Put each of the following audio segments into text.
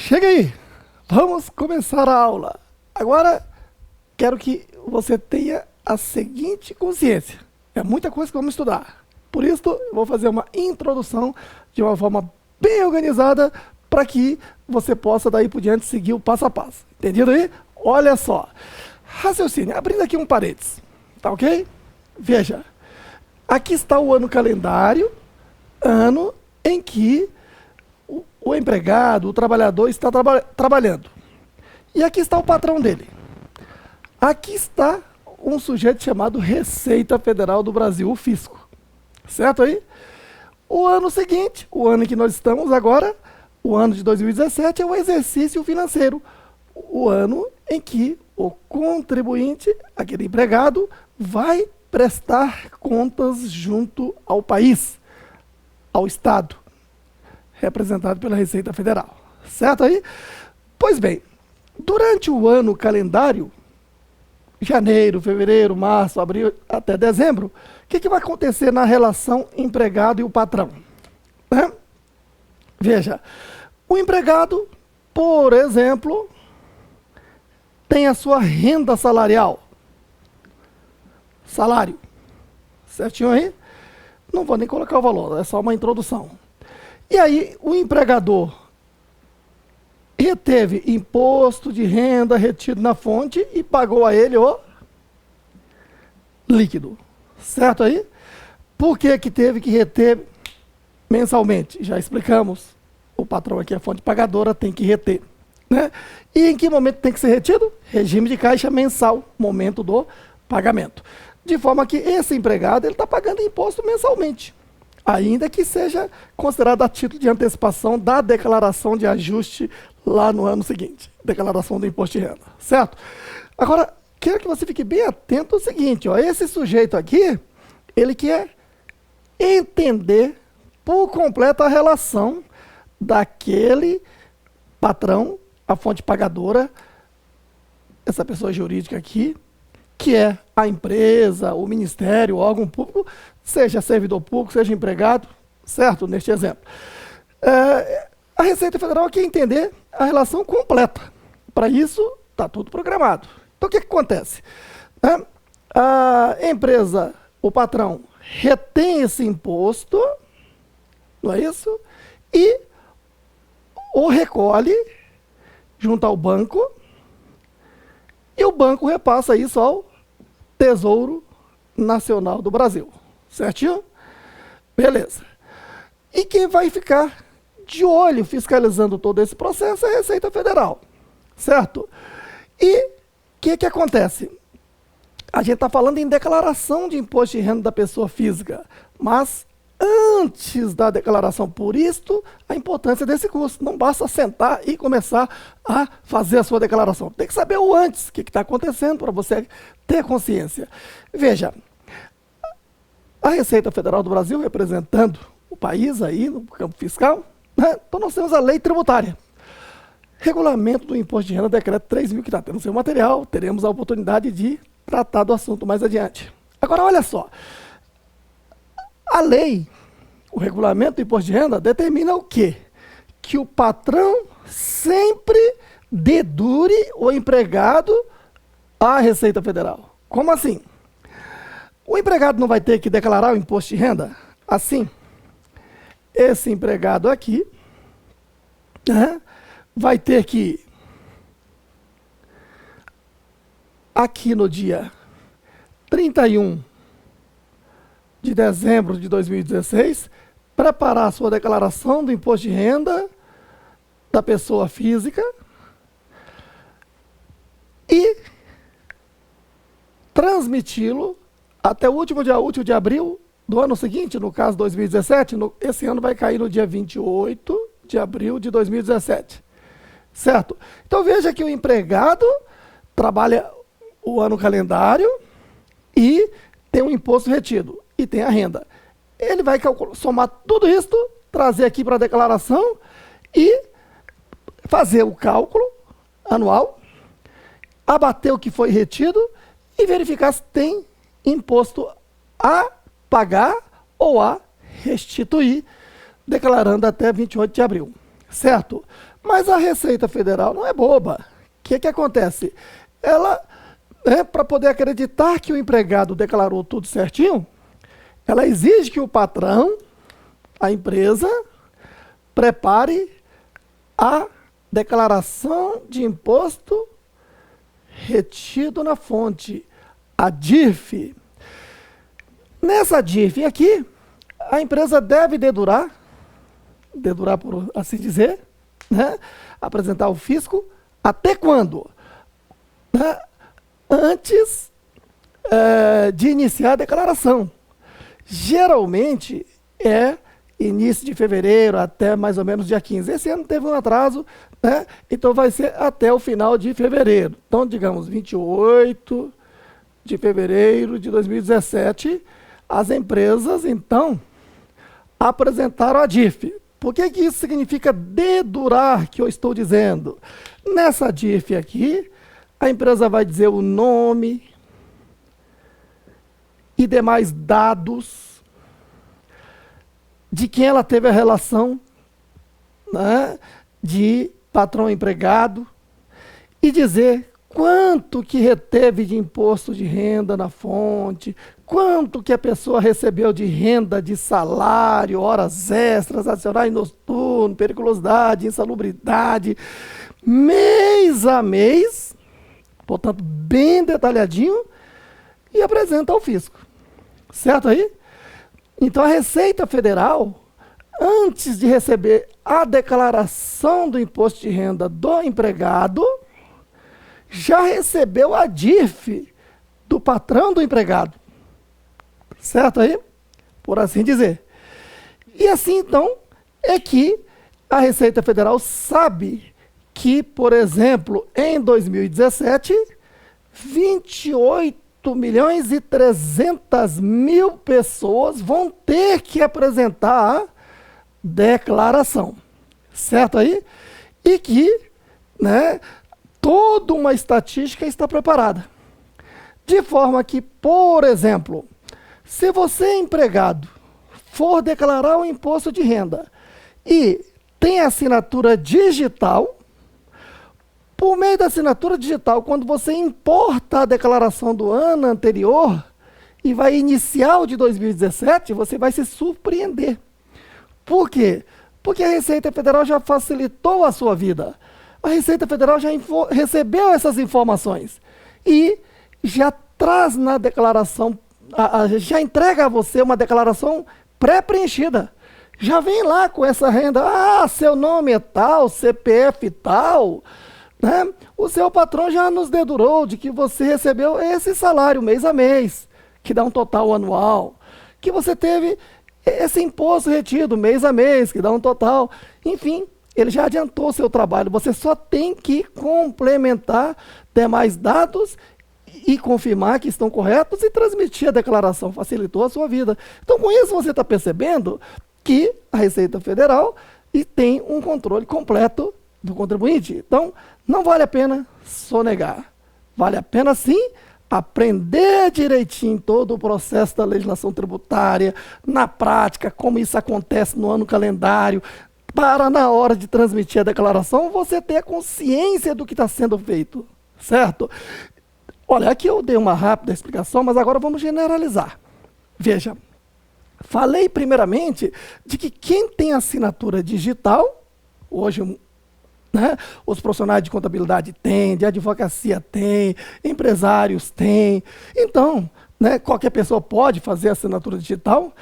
Chega aí, vamos começar a aula. Agora, quero que você tenha a seguinte consciência. É muita coisa que vamos estudar. Por isso, eu vou fazer uma introdução de uma forma bem organizada para que você possa, daí por diante, seguir o passo a passo. Entendido aí? Olha só. Raciocínio, abrindo aqui um parênteses. Tá ok? Veja. Aqui está o ano calendário, ano em que o empregado, o trabalhador está trabalhando. E aqui está o patrão dele. Aqui está um sujeito chamado Receita Federal do Brasil, o fisco. Certo aí? O ano seguinte, o ano em que nós estamos agora, o ano de 2017, é o exercício financeiro. O ano em que o contribuinte, aquele empregado, vai prestar contas junto ao país, ao Estado, representado pela Receita Federal. Certo aí? Pois bem, durante o ano calendário, janeiro, fevereiro, março, abril, até dezembro, o que vai acontecer na relação empregado e o patrão? Né? Veja, o empregado, por exemplo, tem a sua renda salarial. Salário. Certinho aí? Não vou nem colocar o valor, é só uma introdução. E aí, o empregador reteve imposto de renda retido na fonte e pagou a ele o líquido. Certo aí? Por que que teve que reter mensalmente? Já explicamos. O patrão aqui, a fonte pagadora, tem que reter. Né? E em que momento tem que ser retido? Regime de caixa mensal, momento do pagamento. De forma que esse empregado ele está pagando imposto mensalmente, ainda que seja considerado a título de antecipação da declaração de ajuste lá no ano seguinte, declaração do imposto de renda, certo? Agora, quero que você fique bem atento ao seguinte, ó, esse sujeito aqui, ele quer entender por completo a relação daquele patrão, a fonte pagadora, essa pessoa jurídica aqui, que é a empresa, o ministério, o órgão público, seja servidor público, seja empregado, certo? Neste exemplo. A Receita Federal quer entender a relação completa. Para isso, está tudo programado. Então, o que acontece? A empresa, o patrão, retém esse imposto, não é isso? E o recolhe junto ao banco, e o banco repassa isso ao Tesouro Nacional do Brasil. Certinho? Beleza. E quem vai ficar de olho fiscalizando todo esse processo é a Receita Federal. Certo? E o que acontece? A gente está falando em declaração de imposto de renda da pessoa física, mas antes da declaração, por isto, a importância desse curso. Não basta sentar e começar a fazer a sua declaração. Tem que saber o antes, o que está acontecendo, para você ter consciência. Veja, a Receita Federal do Brasil, representando o país aí no campo fiscal, né? Então nós temos a lei tributária. Regulamento do Imposto de Renda, decreto 3.000, que está tendo seu material, teremos a oportunidade de tratar do assunto mais adiante. Agora, olha só. A lei, o regulamento do imposto de renda, determina o quê? Que o patrão sempre dedure o empregado à Receita Federal. Como assim? O empregado não vai ter que declarar o imposto de renda? Assim, esse empregado aqui, né, vai ter que, aqui no dia 31 de dezembro de 2016, preparar a sua declaração do imposto de renda da pessoa física e transmiti-lo até o último dia útil de abril do ano seguinte, no caso 2017, esse ano vai cair no dia 28 de abril de 2017. Certo? Então veja que o empregado trabalha o ano calendário e tem um imposto retido. E tem a renda. Ele vai somar tudo isso, trazer aqui para a declaração e fazer o cálculo anual, abater o que foi retido e verificar se tem imposto a pagar ou a restituir, declarando até 28 de abril. Certo? Mas a Receita Federal não é boba. O que acontece? Ela, para poder acreditar que o empregado declarou tudo certinho, ela exige que o patrão, a empresa, prepare a declaração de imposto retido na fonte, a DIRF. Nessa DIRF aqui, a empresa deve dedurar por assim dizer, né? Apresentar ao fisco até quando? Né? Antes de iniciar a declaração. Geralmente é início de fevereiro até mais ou menos dia 15. Esse ano teve um atraso, né? Então vai ser até o final de fevereiro. Então, digamos, 28 de fevereiro de 2017, as empresas, então, apresentaram a DIRF. Por que isso significa dedurar, que eu estou dizendo? Nessa DIRF aqui, a empresa vai dizer o nome e demais dados de quem ela teve a relação, né, de patrão-empregado, e dizer quanto que reteve de imposto de renda na fonte, quanto que a pessoa recebeu de renda de salário, horas extras, adicionais noturno, periculosidade, insalubridade, mês a mês, portanto, bem detalhadinho, e apresenta ao fisco. Certo aí? Então, a Receita Federal, antes de receber a declaração do imposto de renda do empregado, já recebeu a DIRF do patrão do empregado. Certo aí? Por assim dizer. E assim, então, é que a Receita Federal sabe que, por exemplo, em 2017, 28.300.000 pessoas vão ter que apresentar a declaração. Certo aí? E que, né, toda uma estatística está preparada. De forma que, por exemplo, se você é empregado, for declarar o imposto de renda e tem assinatura digital, por meio da assinatura digital, quando você importa a declaração do ano anterior e vai iniciar o de 2017, você vai se surpreender. Por quê? Porque a Receita Federal já facilitou a sua vida. A Receita Federal já recebeu essas informações e já traz na declaração, já entrega a você uma declaração pré-preenchida. Já vem lá com essa renda, seu nome é tal, CPF tal, né? O seu patrão já nos dedurou de que você recebeu esse salário mês a mês, que dá um total anual, que você teve esse imposto retido mês a mês, que dá um total, enfim, ele já adiantou o seu trabalho, você só tem que complementar demais dados e confirmar que estão corretos e transmitir a declaração, facilitou a sua vida. Então, com isso, você está percebendo que a Receita Federal tem um controle completo do contribuinte. Então, não vale a pena sonegar. Vale a pena, sim, aprender direitinho todo o processo da legislação tributária, na prática, como isso acontece no ano calendário, para, na hora de transmitir a declaração, você ter a consciência do que está sendo feito. Certo? Olha, aqui eu dei uma rápida explicação, mas agora vamos generalizar. Veja, falei primeiramente de que quem tem assinatura digital, hoje, né, os profissionais de contabilidade têm, de advocacia têm, empresários têm. Então, né, qualquer pessoa pode fazer assinatura digital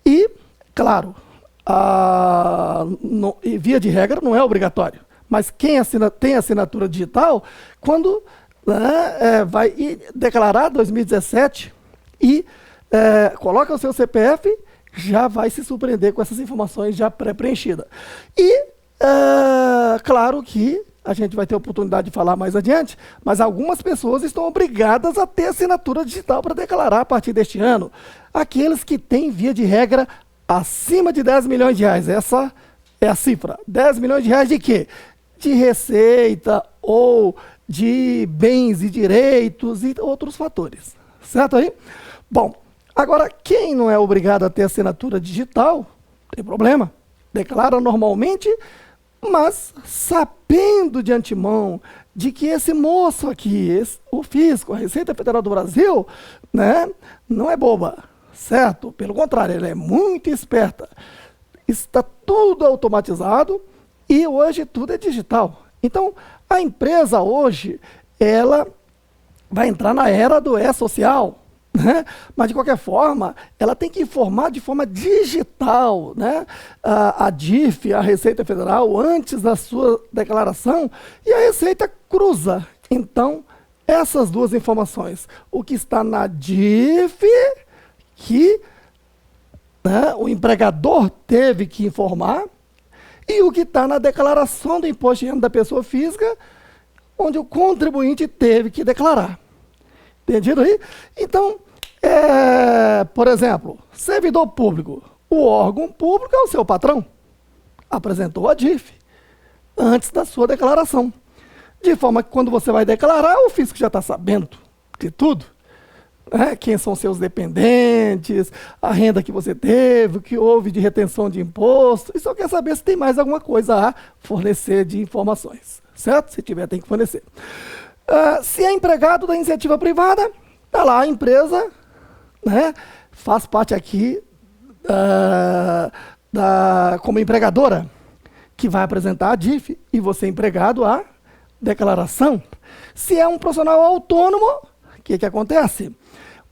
e, claro, via de regra não é obrigatório. Mas quem tem assinatura digital, quando vai declarar 2017 e coloca o seu CPF, já vai se surpreender com essas informações já pré-preenchidas. E, claro que a gente vai ter oportunidade de falar mais adiante, mas algumas pessoas estão obrigadas a ter assinatura digital para declarar a partir deste ano. Aqueles que têm, via de regra, acima de 10 milhões de reais. Essa é a cifra. 10 milhões de reais de quê? De receita ou de bens e direitos e outros fatores. Certo aí? Bom, agora, quem não é obrigado a ter assinatura digital, tem problema. Declara normalmente Mas sabendo de antemão de que esse moço aqui, o fisco, a Receita Federal do Brasil, né, não é boba, certo? Pelo contrário, ela é muito esperta. Está tudo automatizado e hoje tudo é digital. Então, a empresa hoje, ela vai entrar na era do e-social, né? Mas, de qualquer forma, ela tem que informar de forma digital, né? A DIF, a Receita Federal, antes da sua declaração, e a Receita cruza. Então, essas duas informações, o que está na DIF, que, né, o empregador teve que informar, e o que está na declaração do imposto de renda da pessoa física, onde o contribuinte teve que declarar. Entendido aí? Então, por exemplo, servidor público. O órgão público é o seu patrão. Apresentou a DIF antes da sua declaração. De forma que quando você vai declarar, o fisco já está sabendo de tudo. Né? Quem são seus dependentes, a renda que você teve, o que houve de retenção de imposto. E só quer saber se tem mais alguma coisa a fornecer de informações. Certo? Se tiver, tem que fornecer. Se é empregado da iniciativa privada, está lá a empresa, né, faz parte aqui como empregadora, que vai apresentar a DIF e você empregado a declaração. Se é um profissional autônomo, o que acontece?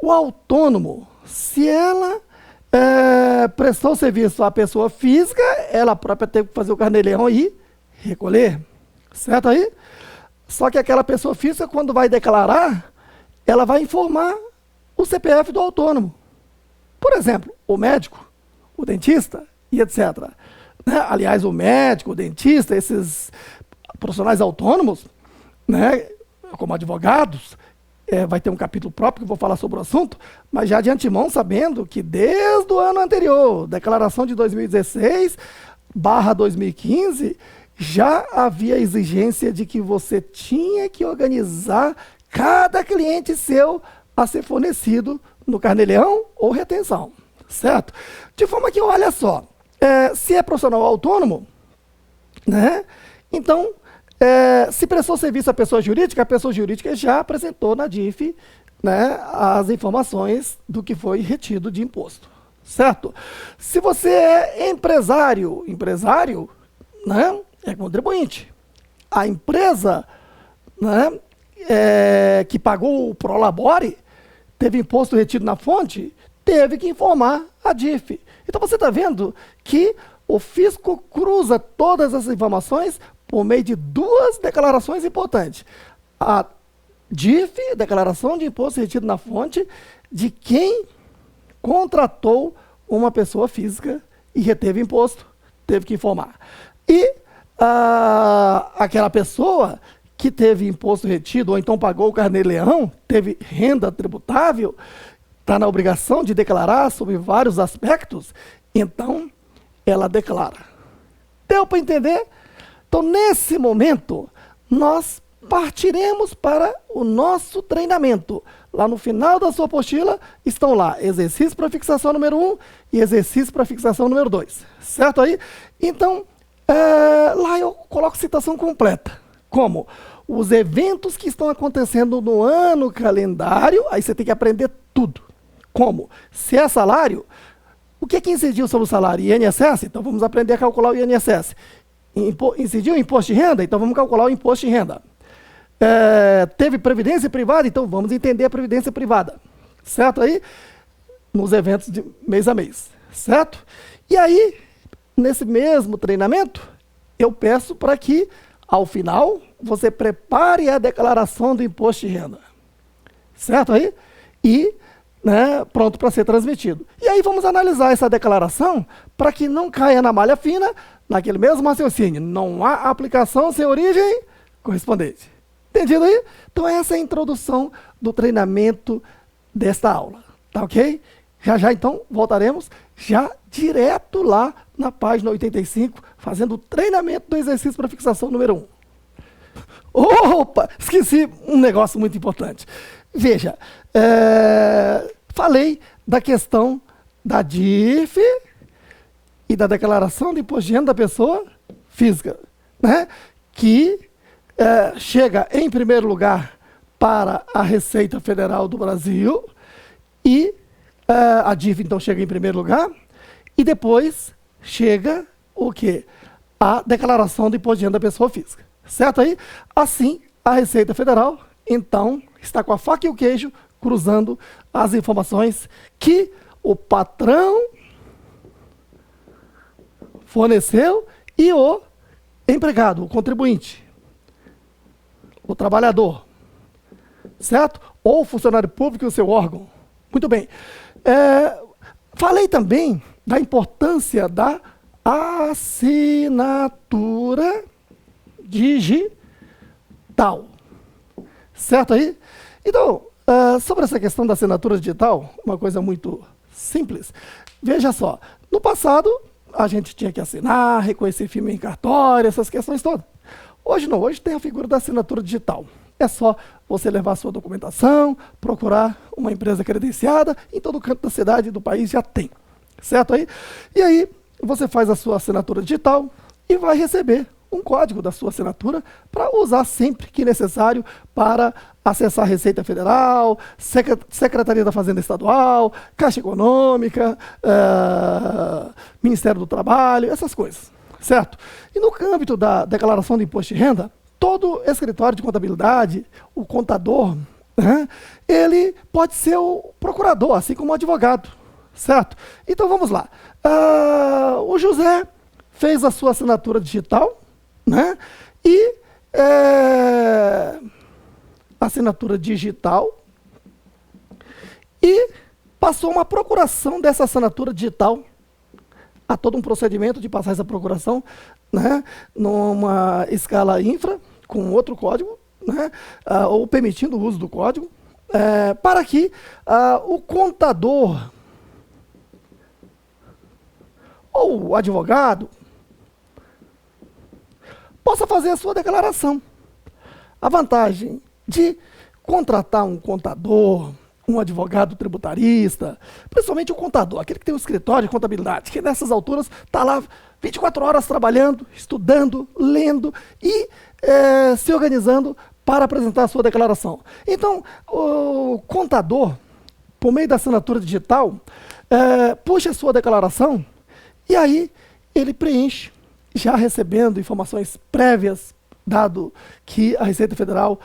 O autônomo, se ela prestou serviço à pessoa física, ela própria tem que fazer o carnê-leão e recolher. Certo aí? Só que aquela pessoa física, quando vai declarar, ela vai informar o CPF do autônomo. Por exemplo, o médico, o dentista e etc. Né? Aliás, o médico, o dentista, esses profissionais autônomos, né, como advogados, vai ter um capítulo próprio que eu vou falar sobre o assunto, mas já de antemão sabendo que desde o ano anterior, declaração de 2016/2015, já havia exigência de que você tinha que organizar cada cliente seu a ser fornecido no carnê-leão ou retenção, certo? De forma que, olha só, se é profissional autônomo, né, então, se prestou serviço à pessoa jurídica, a pessoa jurídica já apresentou na DIF, né, as informações do que foi retido de imposto, certo? Se você é empresário, né, é contribuinte. A empresa, né, que pagou o Prolabore, teve imposto retido na fonte, teve que informar a DIF. Então você está vendo que o fisco cruza todas essas informações por meio de duas declarações importantes. A DIF, Declaração de Imposto Retido na Fonte, de quem contratou uma pessoa física e reteve imposto, teve que informar. E aquela pessoa que teve imposto retido ou então pagou o carnê-leão, teve renda tributável, está na obrigação de declarar sobre vários aspectos, então ela declara. Deu para entender? Então, nesse momento, nós partiremos para o nosso treinamento. Lá no final da sua apostila estão lá exercício para fixação número 1 e exercício para fixação número 2. Certo aí? Então, lá eu coloco citação completa. Como? Os eventos que estão acontecendo no ano calendário, aí você tem que aprender tudo. Como? Se é salário, o que incidiu sobre o salário? INSS? Então vamos aprender a calcular o INSS. Incidiu o imposto de renda? Então vamos calcular o imposto de renda. Teve previdência privada? Então vamos entender a previdência privada. Certo aí? Nos eventos de mês a mês. Certo? E aí, nesse mesmo treinamento, eu peço para que, ao final, você prepare a declaração do imposto de renda. Certo aí? E, né, pronto para ser transmitido. E aí vamos analisar essa declaração para que não caia na malha fina, naquele mesmo raciocínio. Não há aplicação sem origem correspondente. Entendido aí? Então essa é a introdução do treinamento desta aula. Tá ok? Já então voltaremos já direto lá na página 85, fazendo o treinamento do exercício para fixação número 1. Opa, esqueci um negócio muito importante. Veja, falei da questão da DIF e da declaração de imposto de renda da pessoa física. né, que chega em primeiro lugar para a Receita Federal do Brasil e a DIF, então, chega em primeiro lugar e depois chega o quê? A declaração do imposto de renda da pessoa física. Certo aí? Assim, a Receita Federal, então, está com a faca e o queijo cruzando as informações que o patrão forneceu e o empregado, o contribuinte, o trabalhador, certo? Ou o funcionário público e o seu órgão. Muito bem. Falei também da importância da assinatura digital. Certo aí? Então, sobre essa questão da assinatura digital, uma coisa muito simples. Veja só, no passado, a gente tinha que assinar, reconhecer firma em cartório, essas questões todas. Hoje não, hoje tem a figura da assinatura digital. É só você levar a sua documentação, procurar uma empresa credenciada, em todo canto da cidade e do país já tem. Certo aí? E aí, você faz a sua assinatura digital e vai receber um código da sua assinatura para usar sempre que necessário para acessar a Receita Federal, Secretaria da Fazenda Estadual, Caixa Econômica, Ministério do Trabalho, essas coisas, certo? E no âmbito da declaração do imposto de renda, todo escritório de contabilidade, o contador, né, ele pode ser o procurador, assim como o advogado, certo? Então vamos lá. O José fez a sua assinatura digital, né? E assinatura digital e passou uma procuração dessa assinatura digital. Há todo um procedimento de passar essa procuração, né, numa escala infra, com outro código, né, ou permitindo o uso do código, para que o contador ou o advogado possa fazer a sua declaração. A vantagem de contratar um contador, um advogado tributarista, principalmente o contador, aquele que tem um escritório de contabilidade, que nessas alturas está lá 24 horas trabalhando, estudando, lendo e se organizando para apresentar a sua declaração. Então, o contador, por meio da assinatura digital, puxa a sua declaração e aí ele preenche, já recebendo informações prévias, dado que a Receita Federal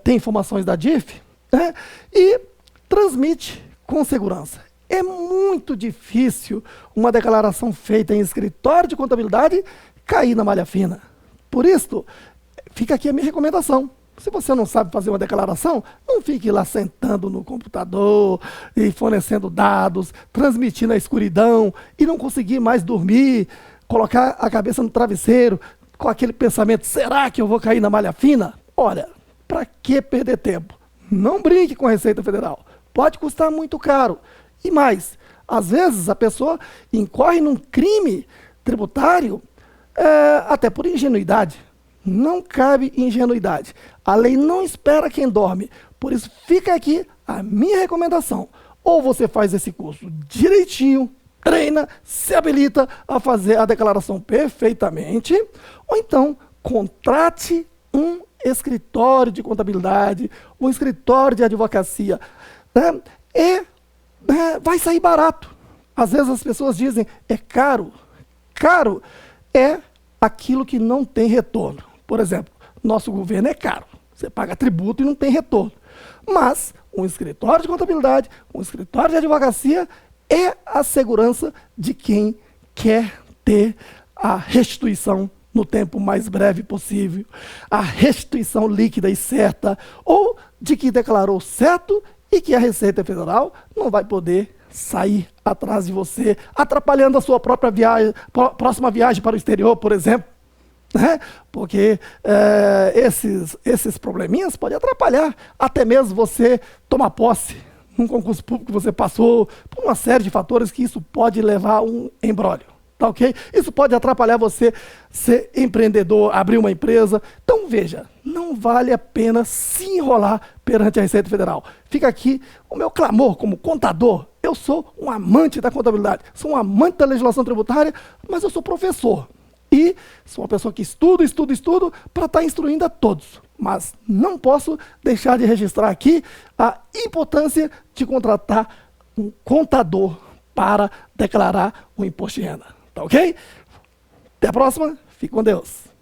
tem informações da DIF, né, e transmite com segurança. É muito difícil uma declaração feita em escritório de contabilidade cair na malha fina. Por isso, fica aqui a minha recomendação. Se você não sabe fazer uma declaração, não fique lá sentando no computador e fornecendo dados, transmitindo a escuridão e não conseguir mais dormir, colocar a cabeça no travesseiro com aquele pensamento, será que eu vou cair na malha fina? Olha, para que perder tempo? Não brinque com a Receita Federal. Pode custar muito caro. E mais, às vezes a pessoa incorre num crime tributário até por ingenuidade. Não cabe ingenuidade. A lei não espera quem dorme. Por isso, fica aqui a minha recomendação. Ou você faz esse curso direitinho, treina, se habilita a fazer a declaração perfeitamente, ou então contrate um escritório de contabilidade, um escritório de advocacia, né? Vai sair barato. Às vezes as pessoas dizem, é caro. Caro é aquilo que não tem retorno. Por exemplo, nosso governo é caro. Você paga tributo e não tem retorno. Mas um escritório de contabilidade, um escritório de advocacia é a segurança de quem quer ter a restituição no tempo mais breve possível, a restituição líquida e certa, ou de que declarou certo e que a Receita Federal não vai poder sair atrás de você, atrapalhando a sua própria viagem, próxima viagem para o exterior, por exemplo. Né? Porque esses probleminhas podem atrapalhar até mesmo você tomar posse num concurso público que você passou, por uma série de fatores que isso pode levar a um embrólio. Tá ok? Isso pode atrapalhar você ser empreendedor, abrir uma empresa. Então, veja, não vale a pena se enrolar perante a Receita Federal. Fica aqui o meu clamor como contador. Eu sou um amante da contabilidade, sou um amante da legislação tributária, mas eu sou professor. e sou uma pessoa que estudo para estar instruindo a todos. Mas não posso deixar de registrar aqui a importância de contratar um contador para declarar o imposto de renda. Tá ok? Até a próxima. Fique com Deus.